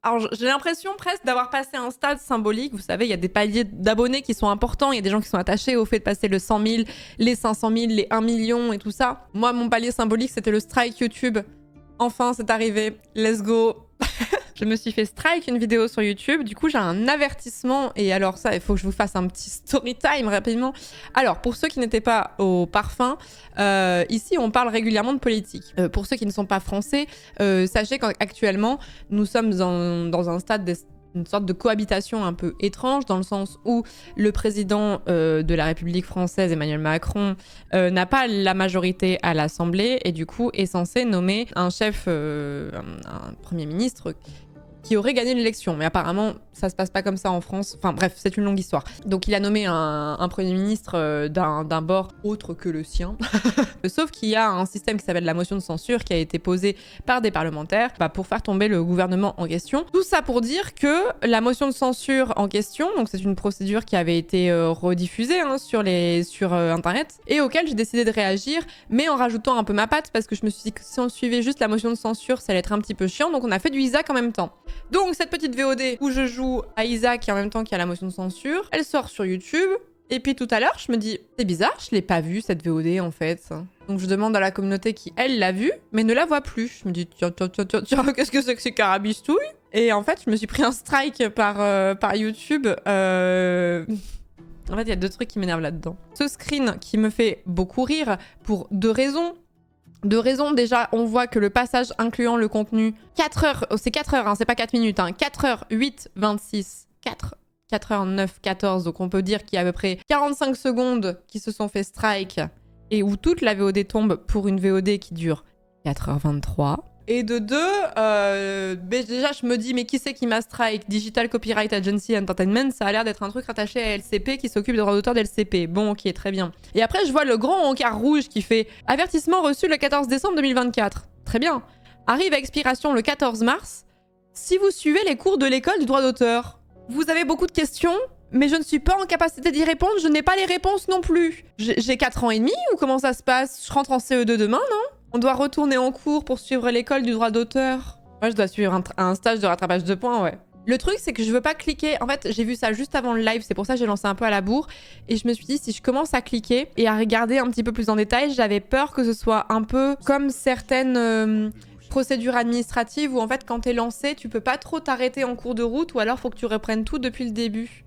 Alors, j'ai l'impression presque d'avoir passé un stade symbolique. Vous savez, il y a des paliers d'abonnés qui sont importants. Il y a des gens qui sont attachés au fait de passer le 100 000, les 500 000, les 1 million et tout ça. Moi, mon palier symbolique, c'était le strike YouTube. Enfin, c'est arrivé. Let's go. Je me suis fait strike une vidéo sur YouTube. Du coup, j'ai un avertissement. Et alors ça, il faut que je vous fasse un petit story time rapidement. Alors, pour ceux qui n'étaient pas au parfum, ici, on parle régulièrement de politique. Pour ceux qui ne sont pas français, sachez qu'actuellement, nous sommes dans un stade une sorte de cohabitation un peu étrange, dans le sens où le président de la République française, Emmanuel Macron, n'a pas la majorité à l'Assemblée et du coup est censé nommer un chef, un premier ministre qui aurait gagné l'élection. Mais apparemment, ça se passe pas comme ça en France. Enfin bref, c'est une longue histoire. Donc il a nommé un premier ministre d'un bord autre que le sien. Sauf qu'il y a un système qui s'appelle la motion de censure qui a été posée par des parlementaires pour faire tomber le gouvernement en question. Tout ça pour dire que la motion de censure en question, donc c'est une procédure qui avait été rediffusée sur Internet et auquel j'ai décidé de réagir, mais en rajoutant un peu ma patte parce que je me suis dit que si on suivait juste la motion de censure, ça allait être un petit peu chiant. Donc on a fait du Isaac en même temps. Donc cette petite VOD où je joue à Isaac et en même temps qu'il y a la motion de censure, elle sort sur YouTube. Et puis tout à l'heure, je me dis, c'est bizarre, je l'ai pas vue cette VOD en fait. Donc je demande à la communauté qui, elle, l'a vue, mais ne la voit plus. Je me dis, tiens, qu'est-ce que c'est que ces carabistouilles? Et en fait, je me suis pris un strike par YouTube. En fait, il y a deux trucs qui m'énervent là-dedans. Ce screen qui me fait beaucoup rire pour deux raisons. Déjà, on voit que le passage incluant le contenu 4 heures, c'est 4 heures, c'est pas 4 minutes, 4 heures 8, 26, 4 heures 9, 14, donc on peut dire qu'il y a à peu près 45 secondes qui se sont fait strike et où toute la VOD tombe pour une VOD qui dure 4h23. Et de deux, déjà je me dis mais qui c'est qui m'a strike? Digital Copyright Agency Entertainment, ça a l'air d'être un truc rattaché à LCP qui s'occupe des droits d'auteur d'LCP. Bon ok, très bien. Et après je vois le grand encart rouge qui fait « Avertissement reçu le 14 décembre 2024 ». Très bien. Arrive à expiration le 14 mars. Si vous suivez les cours de l'école du droit d'auteur, vous avez beaucoup de questions, mais je ne suis pas en capacité d'y répondre, je n'ai pas les réponses non plus. J'ai 4 ans et demi ou comment ça se passe? Je rentre en CE2 demain, non? On doit retourner en cours pour suivre l'école du droit d'auteur. Moi, je dois suivre un stage de rattrapage de points, ouais. Le truc, c'est que je veux pas cliquer. En fait, j'ai vu ça juste avant le live, c'est pour ça que j'ai lancé un peu à la bourre. Et je me suis dit, si je commence à cliquer et à regarder un petit peu plus en détail, j'avais peur que ce soit un peu comme certaines procédures administratives où en fait, quand t'es lancé, tu peux pas trop t'arrêter en cours de route ou alors faut que tu reprennes tout depuis le début.